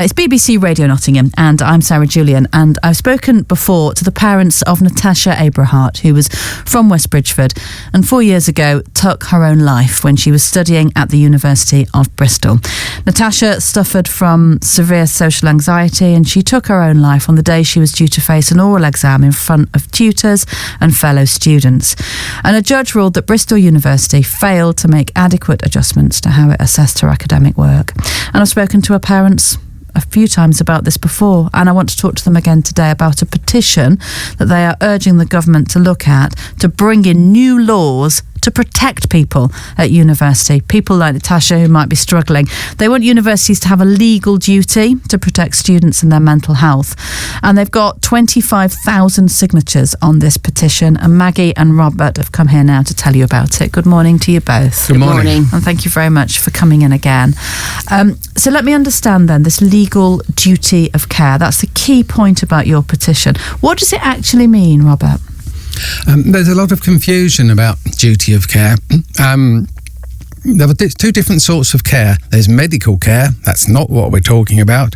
It's BBC Radio Nottingham, and I'm Sarah Julian, and I've spoken before to the parents of Natasha Abrahart, who was from West Bridgford and 4 years ago took her own life when she was studying at the University of Bristol. Natasha suffered from severe social anxiety, and she took her own life on the day she was due to face an oral exam in front of tutors and fellow students. And a judge ruled that Bristol University failed to make adequate adjustments to how it assessed her academic work. And I've spoken to her parents a few times about this before, and I want to talk to them again today about a petition that they are urging the government to look at to bring in new laws to protect people at university, people like Natasha who might be struggling. They want universities to have a legal duty to protect students and their mental health. And they've got 25,000 signatures on this petition, and Maggie and Robert have come here now to tell you about it. Good morning to you both. Good morning. And thank you very much for coming in again. So let me understand then, this legal duty of care, that's the key point about your petition. What does it actually mean, Robert? There's a lot of confusion about duty of care. There are two different sorts of care. There's medical care, that's not what we're talking about,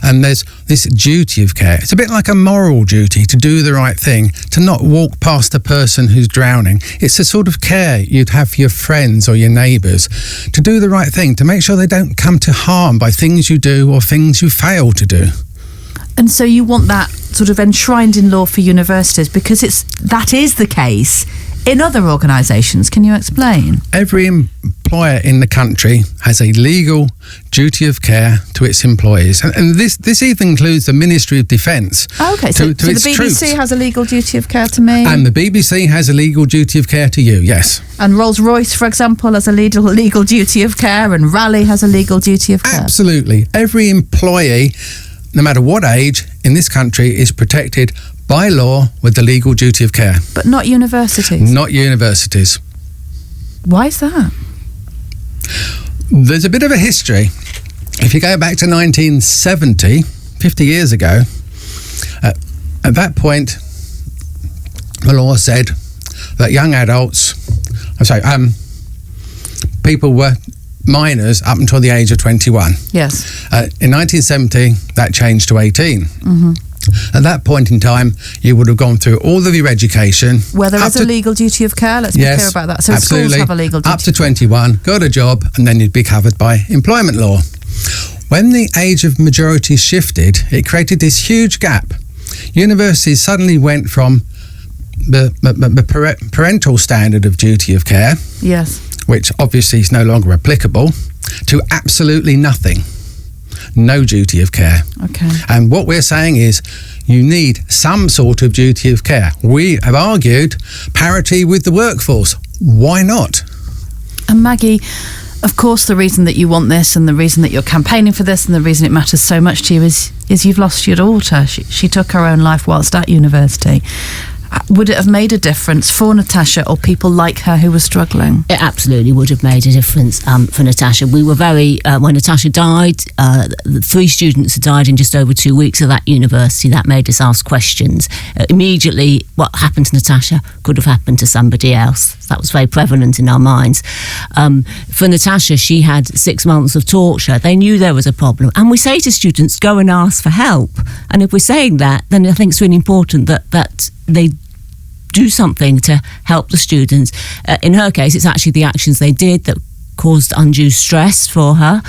and there's this duty of care. It's a bit like a moral duty to do the right thing, to not walk past a person who's drowning. It's the sort of care you'd have for your friends or your neighbours, to do the right thing, to make sure they don't come to harm by things you do or things you fail to do. And so you want that sort of enshrined in law for universities, because that is the case in other organisations. Can you explain? Every employer in the country has a legal duty of care to its employees, and this even includes the Ministry of Defence. Oh, okay, so the BBC troops. has a legal duty of care to me, and the BBC has a legal duty of care to you. Yes. And Rolls-Royce, for example, has a legal duty of care, and Raleigh has a legal duty of care. Absolutely, every employee, no matter what age, in this country is protected by law with the legal duty of care. But not universities? Not universities. Why is that? There's a bit of a history. If you go back to 1970, 50 years ago, at that point, the law said that young adults, people were minors up until the age of 21. Yes. In 1970, that changed to 18. Mm-hmm. At that point in time, you would have gone through all of your education. Where there is a legal duty of care, let's be clear about that. So absolutely. Schools have a legal duty. Up to 21, got a job, and then you'd be covered by employment law. When the age of majority shifted, it created this huge gap. Universities suddenly went from the parental standard of duty of care, yes, which obviously is no longer applicable, to absolutely nothing. No duty of care. Okay. And what we're saying is you need some sort of duty of care. We have argued parity with the workforce. Why not? And Maggie, of course, the reason that you want this, and the reason that you're campaigning for this, and the reason it matters so much to you is you've lost your daughter. She took her own life whilst at university. Would it have made a difference for Natasha or people like her who were struggling? It absolutely would have made a difference for Natasha. We were when Natasha died, 3 students had died in just over 2 weeks at that university. That made us ask questions. Immediately, what happened to Natasha could have happened to somebody else. That was very prevalent in our minds. For Natasha, she had 6 months of torture. They knew there was a problem. And we say to students, go and ask for help. And if we're saying that, then I think it's really important that they do something to help the students. In her case, it's actually the actions they did that caused undue stress for her,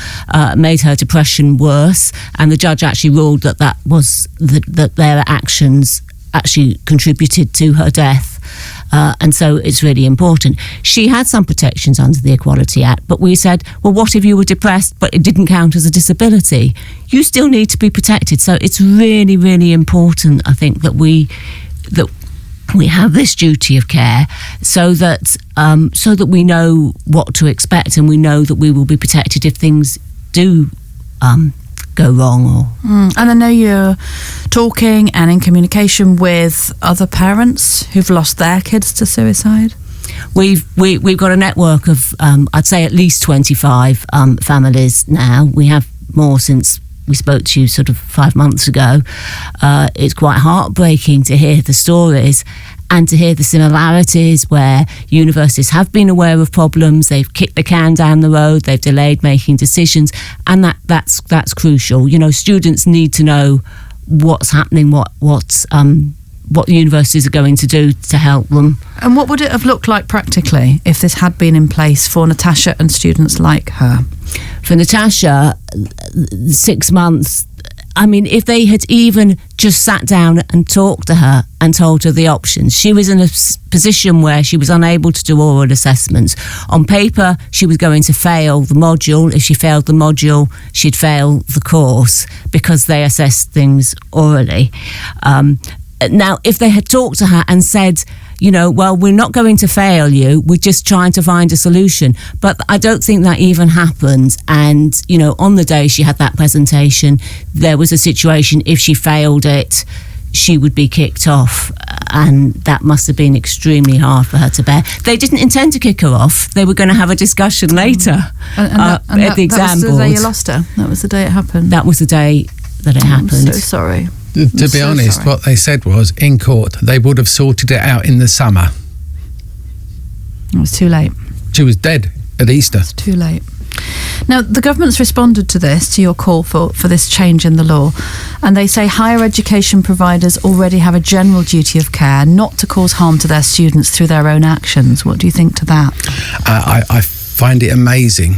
made her depression worse, and the judge actually ruled that their actions actually contributed to her death. And so it's really important. She had some protections under the Equality Act, but we said, well, what if you were depressed but it didn't count as a disability? You still need to be protected. So it's really, really important, I think, that we have this duty of care so that we know what to expect, and we know that we will be protected if things do go wrong. And I know you're talking and in communication with other parents who've lost their kids to suicide. We've got a network of I'd say at least 25 families now. We have more since we spoke to you sort of 5 months ago. It's quite heartbreaking to hear the stories, and to hear the similarities where universities have been aware of problems, they've kicked the can down the road, they've delayed making decisions, and that's crucial. Students need to know what's happening, what the universities are going to do to help them. And what would it have looked like practically if this had been in place for Natasha and students like her? For Natasha, 6 months, if they had even just sat down and talked to her and told her the options. She was in a position where she was unable to do oral assessments. On paper, she was going to fail the module. If she failed the module, she'd fail the course because they assessed things orally. Now, if they had talked to her and said, well, we're not going to fail you, we're just trying to find a solution. But I don't think that even happened. And, on the day she had that presentation, there was a situation, if she failed it, she would be kicked off. And that must have been extremely hard for her to bear. They didn't intend to kick her off. They were going to have a discussion later at the exam board. That was the day you lost her? That was the day it happened? That was the day that it happened. I'm so sorry. To be honest, sorry. what they said was, in court, they would have sorted it out in the summer. It was too late. She was dead at Easter. It's too late. Now, the government's responded to this, to your call for this change in the law, and they say higher education providers already have a general duty of care not to cause harm to their students through their own actions. What do you think to that? I find it amazing.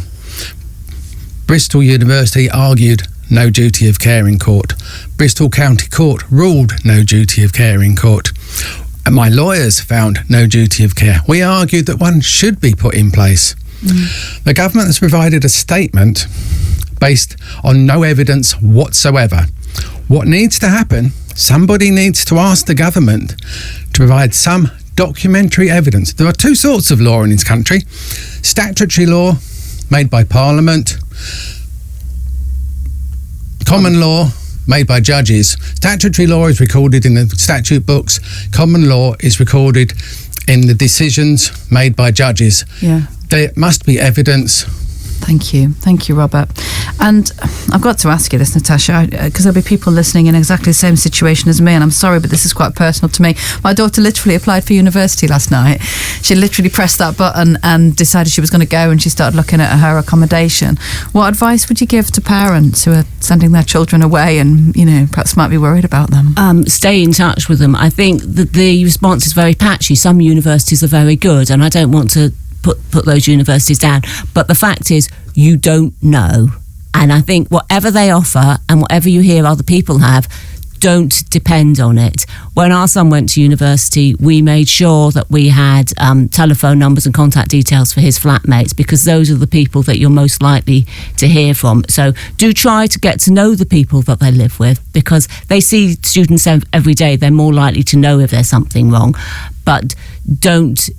Bristol University argued no duty of care in court. Bristol County Court ruled no duty of care in court. And my lawyers found no duty of care. We argued that one should be put in place. The government has provided a statement based on no evidence whatsoever. What needs to happen, somebody needs to ask the government to provide some documentary evidence. There are two sorts of law in this country. Statutory law made by Parliament, common law made by judges. Statutory law is recorded in the statute books. Common law is recorded in the decisions made by judges. Yeah. There must be evidence. Thank you, Robert. And I've got to ask you this, Natasha, because there'll be people listening in exactly the same situation as me, and I'm sorry, but this is quite personal to me. My daughter literally applied for university last night. She literally pressed that button and decided she was going to go, and she started looking at her accommodation. What advice would you give to parents who are sending their children away and, perhaps might be worried about them? Stay in touch with them. I think that the response is very patchy. Some universities are very good, and I don't want to put those universities down, but the fact is you don't know, and I think whatever they offer and whatever you hear other people have, don't depend on it. When our son went to university, we made sure that we had telephone numbers and contact details for his flatmates, because those are the people that you're most likely to hear from. So do try to get to know the people that they live with, because they see students every day. They're more likely to know if there's something wrong, but don't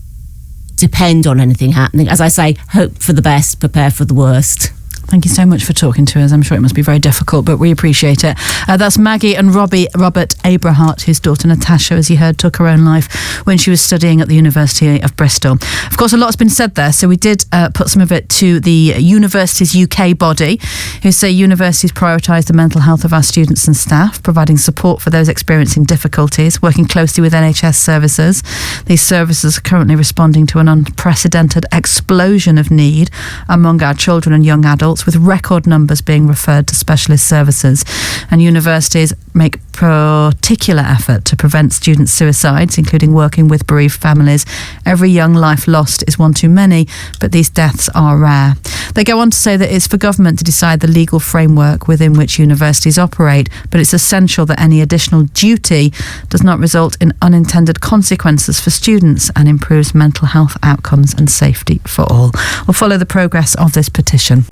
depend on anything happening. As I say, hope for the best, prepare for the worst. Thank you so much for talking to us. I'm sure it must be very difficult, but we appreciate it. That's Maggie and Robert Abrahart, whose daughter Natasha, as you heard, took her own life when she was studying at the University of Bristol. Of course, a lot's been said there, so we did put some of it to the Universities UK body, who say universities prioritise the mental health of our students and staff, providing support for those experiencing difficulties, working closely with NHS services. These services are currently responding to an unprecedented explosion of need among our children and young adults, with record numbers being referred to specialist services. And universities make particular effort to prevent student suicides, including working with bereaved families. Every young life lost is one too many, but these deaths are rare. They go on to say that it's for government to decide the legal framework within which universities operate, but it's essential that any additional duty does not result in unintended consequences for students and improves mental health outcomes and safety for all. We'll follow the progress of this petition.